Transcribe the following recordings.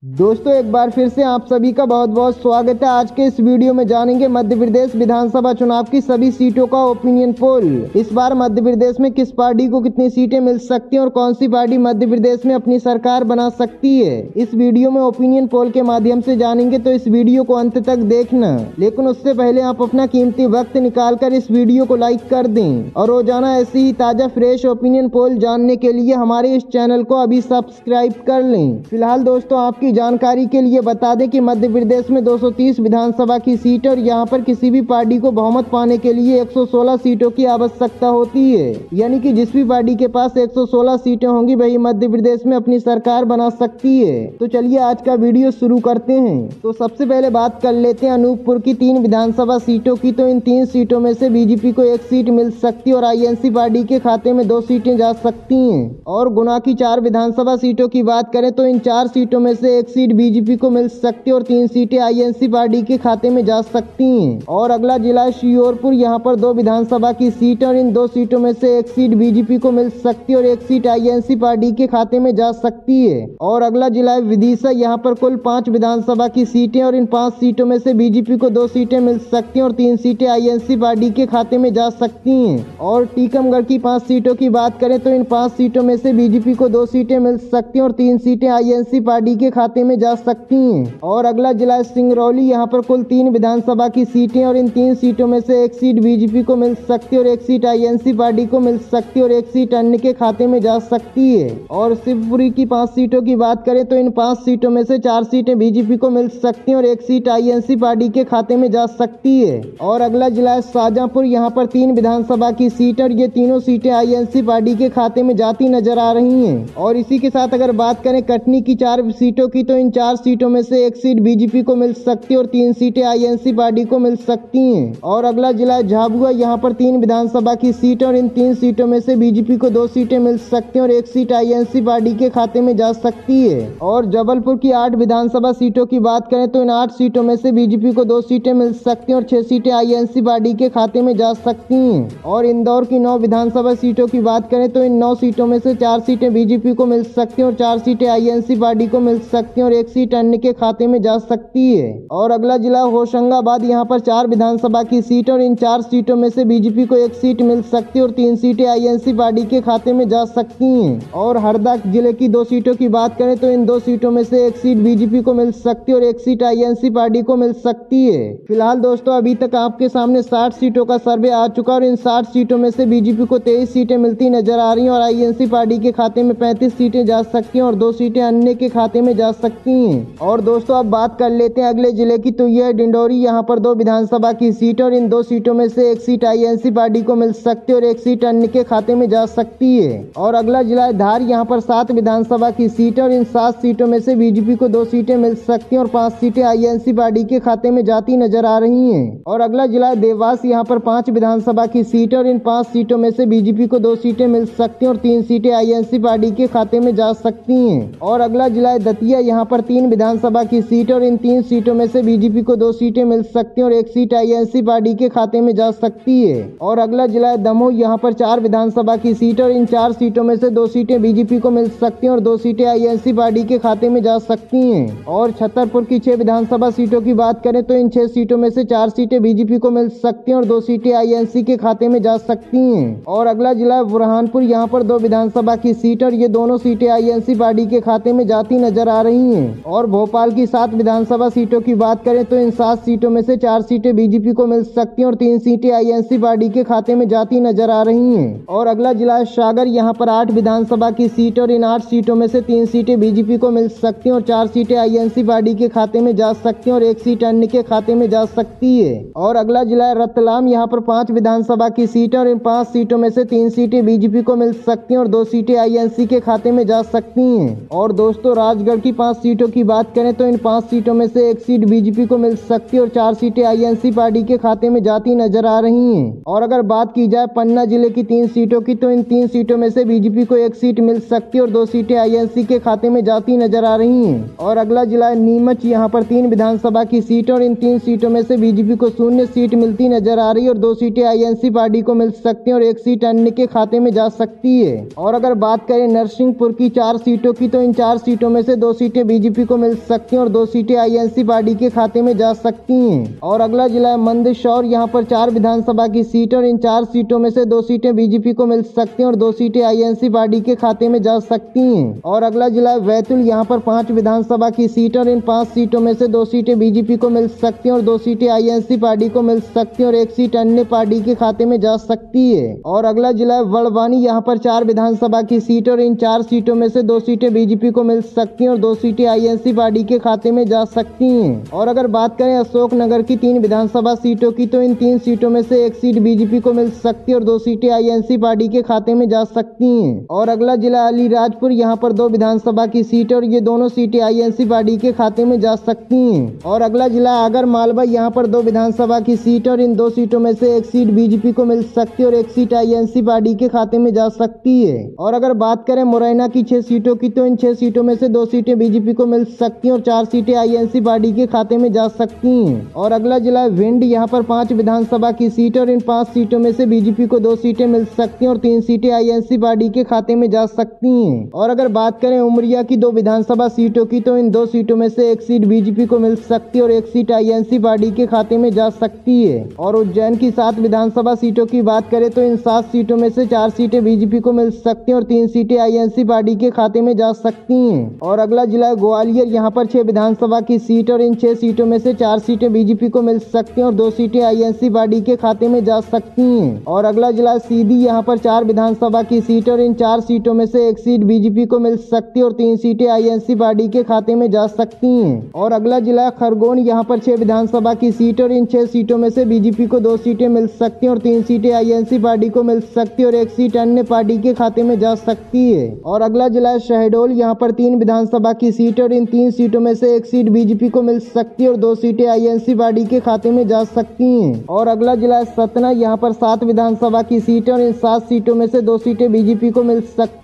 दोस्तों एक बार फिर से आप सभी का बहुत बहुत स्वागत है। आज के इस वीडियो में जानेंगे मध्य प्रदेश विधानसभा चुनाव की सभी सीटों का ओपिनियन पोल। इस बार मध्य प्रदेश में किस पार्टी को कितनी सीटें मिल सकती हैं और कौन सी पार्टी मध्य प्रदेश में अपनी सरकार बना सकती है, इस वीडियो में ओपिनियन पोल के माध्यम से जानेंगे, तो इस वीडियो को अंत तक देखना। लेकिन उससे पहले आप अपना कीमती वक्त निकाल कर इस वीडियो को लाइक कर दें और रोजाना ऐसी ही ताजा फ्रेश ओपिनियन पोल जानने के लिए हमारे इस चैनल को अभी सब्सक्राइब कर लें। फिलहाल दोस्तों आपकी जानकारी के लिए बता दें कि मध्य प्रदेश में 230 विधानसभा की सीट और यहां पर किसी भी पार्टी को बहुमत पाने के लिए 116 सीटों की आवश्यकता होती है। यानी कि जिस भी पार्टी के पास 116 सीटें होंगी वही मध्य प्रदेश में अपनी सरकार बना सकती है। तो चलिए आज का वीडियो शुरू करते हैं। तो सबसे पहले बात कर लेते हैं अनूपपुर की 3 विधानसभा सीटों की। तो इन 3 सीटों में से बीजेपी को 1 सीट मिल सकती है और आईएनसी पार्टी के खाते में 2 सीटें जा सकती हैं। और गुना की 4 विधानसभा सीटों की बात करें तो इन 4 सीटों में से 1 सीट बीजेपी को मिल सकती है और 3 सीटें आईएनसी पार्टी के खाते में जा सकती हैं। और अगला जिला श्योपुर, यहाँ पर 2 विधानसभा की सीट और इन 2 सीटों में से 1 सीट बीजेपी को मिल सकती है और 1 सीट आईएनसी पार्टी के खाते में जा सकती है। और अगला जिला विदिशा, यहाँ पर कुल 5 विधानसभा की सीटें और इन 5 सीटों में से बीजेपी को 2 सीटें मिल सकती हैं और 3 सीटें आईएनसी पार्टी के खाते में जा सकती हैं। और टीकमगढ़ की 5 सीटों की बात करें तो इन 5 सीटों में से बीजेपी को 2 सीटें मिल सकती हैं और 3 सीटें आईएनसी पार्टी के खाते में जा सकती हैं। और अगला जिला सिंगरौली, यहाँ पर कुल 3 विधानसभा की सीटें और इन 3 सीटों में से 1 सीट बीजेपी को मिल सकती है और 1 सीट आईएनसी पार्टी को मिल सकती है और 1 सीट अन्य के खाते में जा सकती है। और शिवपुरी की 5 सीटों की बात करें तो इन 5 सीटों में से 4 सीटें बीजेपी को मिल सकती हैं और 1 सीट आईएनसी पार्टी के खाते में जा सकती है। और अगला जिला शाहजहांपुर, यहाँ पर 3 विधानसभा की सीट और ये तीनों सीटें आईएनसी पार्टी के खाते में जाती नजर आ रही हैं। और इसी के साथ अगर बात करें कटनी की 4 सीटों की तो इन 4 सीटों में से 1 सीट बीजेपी को मिल सकती है और 3 सीटें आईएनसी पार्टी को मिल सकती हैं। और अगला जिला झाबुआ, यहाँ पर 3 विधानसभा की सीट और इन 3 सीटों में से बीजेपी को 2 सीटें मिल सकती हैं और 1 सीट आईएनसी पार्टी के खाते में जा सकती है। और जबलपुर की 8 विधानसभा सीटों की बात करें तो इन 8 सीटों में से बीजेपी को 2 सीटें मिल सकती हैं और 6 सीटें आईएनसी पार्टी के खाते में जा सकती हैं। और इंदौर की 9 विधानसभा सीटों की बात करें तो इन 9 सीटों में से 4 सीटें बीजेपी को मिल सकती हैं और 4 सीटें आईएनसी पार्टी को मिल सकती हैं और 1 सीट अन्य के खाते में जा सकती है। और अगला जिला होशंगाबाद, यहाँ पर 4 विधानसभा की सीट और इन 4 सीटों में से बीजेपी को 1 सीट मिल सकती है और 3 सीटें आईएनसी पार्टी के खाते में जा सकती हैं। और हरदा जिले की 2 सीटों की बात करें तो इन 2 सीटों में से 1 सीट बीजेपी को मिल सकती है और 1 सीट आईएनसी पार्टी को मिल सकती है। फिलहाल दोस्तों अभी तक आपके सामने 60 सीटों का सर्वे आ चुका और इन 60 सीटों में से बीजेपी को 23 सीटें मिलती नजर आ रही हैं और आईएनसी पार्टी के खाते में 35 सीटें जा सकती हैं और 2 सीटें अन्य के खाते में जा सकती हैं। और दोस्तों अब बात कर लेते हैं अगले जिले की, तो यह डिंडोरी, यहाँ पर 2 विधानसभा की सीट और इन 2 सीटों में से 1 सीट आईएनसी पार्टी को मिल सकती है और 1 सीट अन्य के खाते में जा सकती है। और अगला जिला धार, यहाँ पर 7 विधानसभा की सीट और इन 7 सीटों में से बीजेपी को 2 सीटें मिल सकती हैं और 5 सीटें आईएनसी पार्टी के खाते में जाती नजर आ रही हैं। और अगला जिला देवास, यहाँ पर 5 विधानसभा की सीट और इन 5 सीटों में से बीजेपी को 2 सीटें मिल सकती हैं और 3 सीटें आईएनसी पार्टी के खाते में जा सकती हैं। और अगला जिला दतिया, यहाँ पर 3 विधानसभा की सीट और इन 3 सीटों में से बीजेपी को 2 सीटें मिल सकती हैं और 1 सीट आईएनसी पार्टी के खाते में जा सकती है। और अगला जिला दमोह, यहाँ पर 4 विधानसभा की सीट और इन 4 सीटों में से 2 सीटें बीजेपी को मिल सकती हैं और 2 सीटें आईएनसी पार्टी के खाते में जा सकती हैं। और छतरपुर की 6 विधानसभा सीटों की बात करें तो इन 6 सीटों में से 4 सीटें बीजेपी को मिल सकती हैं और 2 सीटें आईएनसी के खाते में जा सकती हैं। और अगला जिला बुरहानपुर, यहाँ पर 2 विधानसभा की सीट और ये दोनों सीटें आईएनसी पार्टी के खाते में जाती नजर आ रही हैं। और भोपाल की 7 विधानसभा सीटों की बात करें तो इन 7 सीटों में से 4 सीटें बीजेपी को मिल सकती हैं और 3 सीटें आईएनसी पार्टी के खाते में जाती नजर आ रही हैं। और अगला जिला सागर, यहाँ पर 8 विधानसभा की सीट और इन 8 सीटों में से 3 सीटें बीजेपी को मिल सकती हैं और 4 सीटें आईएनसी पार्टी के खाते में जा सकती हैं और 1 सीट अन्य के खाते में जा सकती है। और अगला जिला रतलाम, यहाँ पर 5 विधानसभा की सीट और इन 5 सीटों में से 3 सीटें बीजेपी को मिल सकती हैं और 2 सीटें आईएनसी के खाते में जा सकती हैं। और दोस्तों राजगढ़ की 5 सीटों की बात करें तो इन 5 सीटों में से 1 सीट बीजेपी को मिल सकती है और 4 सीटें आईएनसी पार्टी के खाते में जाती नजर आ रही हैं। और अगर बात की जाए पन्ना जिले की 3 सीटों की तो इन 3 सीटों में से बीजेपी को 1 सीट मिल सकती है और 2 सीटें आईएनसी के खाते में जाती नजर आ रही हैं। और अगला जिला नीमच, यहाँ पर 3 विधानसभा की सीट और इन 3 सीटों में से बीजेपी को 0 सीट मिलती नजर आ रही है और 2 सीटें आईएनसी पार्टी को मिल सकती हैं और 1 सीट अन्य के खाते में जा सकती है। और अगर बात करें नरसिंहपुर की 4 सीटों की तो इन 4 सीटों में से 2 सीटें सीटें बीजेपी को मिल सकती हैं और 2 सीटें आईएनसी पार्टी के खाते में जा सकती हैं। और अगला जिला है मंदसौर, यहाँ पर 4 विधानसभा की सीट और इन 4 सीटों में से 2 सीटें बीजेपी को मिल सकती हैं और 2 सीटें आईएनसी पार्टी के खाते में जा सकती हैं। और अगला जिला है बैतूल, यहाँ पर 5 विधानसभा की सीट और इन 5 सीटों में से 2 सीटें बीजेपी को मिल सकती हैं और 2 सीटें आईएनसी पार्टी को मिल सकती हैं और 1 सीट अन्य पार्टी के खाते में जा सकती है। और अगला जिला है बड़वानी, यहाँ पर 4 विधानसभा की सीट और इन 4 सीटों में से 2 सीटें बीजेपी को मिल सकती हैं और 2 सीटें आईएनसी पार्टी के खाते में जा सकती हैं। और अगर बात करें अशोकनगर की 3 विधानसभा सीटों की, तो इन 3 सीटों में से 1 सीट बीजेपी को मिल सकती है और 2 सीटें आईएनसी पार्टी के खाते में जा सकती हैं। और अगला जिला अलीराजपुर, यहाँ पर 2 विधानसभा की सीट और ये दोनों सीटें आईएनसी पार्टी के खाते में जा सकती हैं। और अगला जिला आगर मालवा, यहाँ पर 2 विधानसभा की सीट और इन 2 सीटों में से 1 सीट बीजेपी को मिल सकती है और 1 सीट आईएनसी पार्टी के खाते में जा सकती है। और अगर बात करें मुरैना की 6 सीटों की, तो इन 6 सीटों में से 2 सीटें बीजेपी को मिल सकती हैं और 4 सीटें आईएनसी पार्टी के खाते में जा सकती हैं। और अगला जिला भिंड, यहाँ पर 5 विधानसभा की सीट और इन 5 सीटों में से बीजेपी को 2 सीटें मिल सकती हैं और 3 सीटें आईएनसी पार्टी के खाते में जा सकती हैं। और अगर बात करें उमरिया की 2 विधानसभा सीटों की, तो इन 2 सीटों में से 1 सीट बीजेपी को मिल सकती है और 1 सीट आईएनसी पार्टी के खाते में जा सकती है। और उज्जैन की 7 विधानसभा सीटों की बात करें, तो इन 7 सीटों में से 4 सीटें बीजेपी को मिल सकती हैं और 3 सीटें आईएनसी पार्टी के खाते में जा सकती हैं। और अगला जिला ग्वालियर, यहाँ पर 6 विधानसभा की सीट और इन 6 सीटों में से 4 सीटें बीजेपी को मिल सकती हैं और 2 सीटें आईएनसी पार्टी के खाते में जा सकती हैं। और अगला जिला सीधी, यहाँ पर 4 विधानसभा की सीट और इन 4 सीटों में से 1 सीट बीजेपी को मिल सकती है और 3 सीटें आईएनसी पार्टी के खाते में जा सकती हैं। और अगला जिला खरगोन, यहाँ पर 6 विधानसभा की सीट और इन 6 सीटों में से बीजेपी को 2 सीटें मिल सकती हैं और 3 सीटें आईएनसी पार्टी को मिल सकती है और 1 सीट अन्य पार्टी के खाते में जा सकती है। और अगला जिला शहडोल, यहाँ पर 3 विधानसभा की सीट और इन 3 सीटों में से 1 सीट बीजेपी को मिल सकती है और 2 सीटें आईएनसी पार्टी के खाते में जा सकती हैं। और अगला जिला सतना, यहाँ पर 7 विधानसभा की सीट और इन 7 सीटों में से 2 सीटें बीजेपी को मिल सकती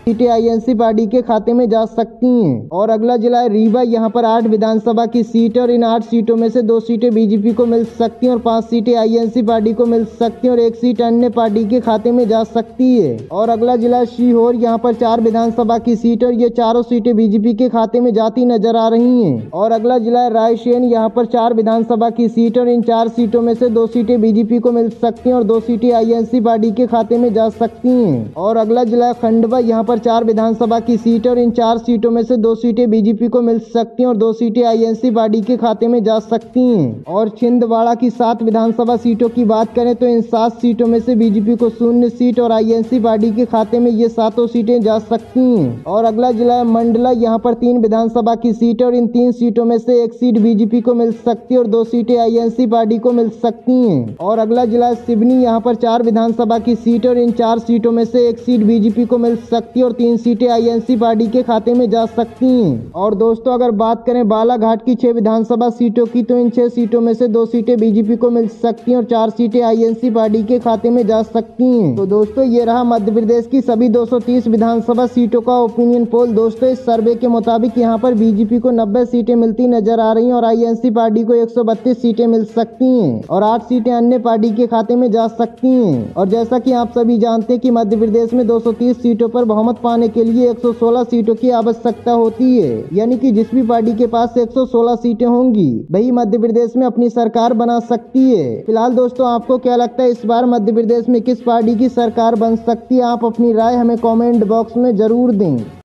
सीटें आईएनसी पार्टी के खाते में जा सकती हैं। और अगला जिला है रीवा, यहाँ पर 8 विधानसभा की सीट और इन 8 सीटों में से 2 सीटें बीजेपी को मिल सकती हैं और 5 सीटें आईएनसी पार्टी को मिल सकती हैं और 1 सीट अन्य पार्टी के खाते में जा सकती है। और अगला जिला सीहोर, यहाँ पर 4 विधानसभा की सीट और ये चारों सीटें बीजेपी के खाते में जाती नजर आ रही हैं। और अगला जिला रायसेन, यहाँ पर 4 विधानसभा की सीट और इन 4 सीटों में से 2 सीटें बीजेपी को मिल सकती हैं और 2 सीटें आईएनसी पार्टी के खाते में जा सकती हैं। और अगला जिला खंडवा, यहाँ पर 4 विधानसभा की सीट और इन 4 सीटों में से 2 सीटें बीजेपी को मिल सकती हैं और 2 सीटें आईएनसी पार्टी के खाते में जा सकती हैं। और छिंदवाड़ा की 7 विधानसभा सीटों की बात करें, तो इन 7 सीटों में से बीजेपी को 0 सीट और आईएनसी पार्टी के खाते में ये 7 सीटें जा सकती हैं। और अगला जिला मंडला, यहाँ पर 3 विधानसभा की सीट और इन 3 सीटों में से 1 सीट बीजेपी को मिल सकती है और 2 सीटें आईएनसी पार्टी को मिल सकती हैं। और अगला जिला सिवनी, यहाँ पर 4 विधानसभा की सीट और इन 4 सीटों में से 1 सीट बीजेपी को मिल सकती है और 3 सीटें आईएनसी पार्टी के खाते में जा सकती हैं। और दोस्तों अगर बात करें बालाघाट की 6 विधानसभा सीटों की, तो इन 6 सीटों में से 2 सीटें बीजेपी को मिल सकती हैं और 4 सीटें आईएनसी पार्टी के खाते में जा सकती हैं। तो दोस्तों ये रहा मध्य प्रदेश की सभी 230 विधानसभा सीटों का ओपिनियन पोल। दोस्तों इस सर्वे के मुताबिक यहाँ पर बीजेपी को 90 सीटें मिलती नजर आ रही हैं और आईएनसी पार्टी को 132 सीटें मिल सकती हैं और 8 सीटें अन्य पार्टी के खाते में जा सकती हैं। और जैसा कि आप सभी जानते हैं कि मध्य प्रदेश में 230 सीटों पर बहुमत पाने के लिए 116 सीटों की आवश्यकता होती है, यानी कि जिस भी पार्टी के पास 116 सीटें होंगी वही मध्य प्रदेश में अपनी सरकार बना सकती है। फिलहाल दोस्तों आपको क्या लगता है इस बार मध्य प्रदेश में किस पार्टी की सरकार बन सकती है? आप अपनी राय हमें कमेंट बॉक्स में जरूर दें।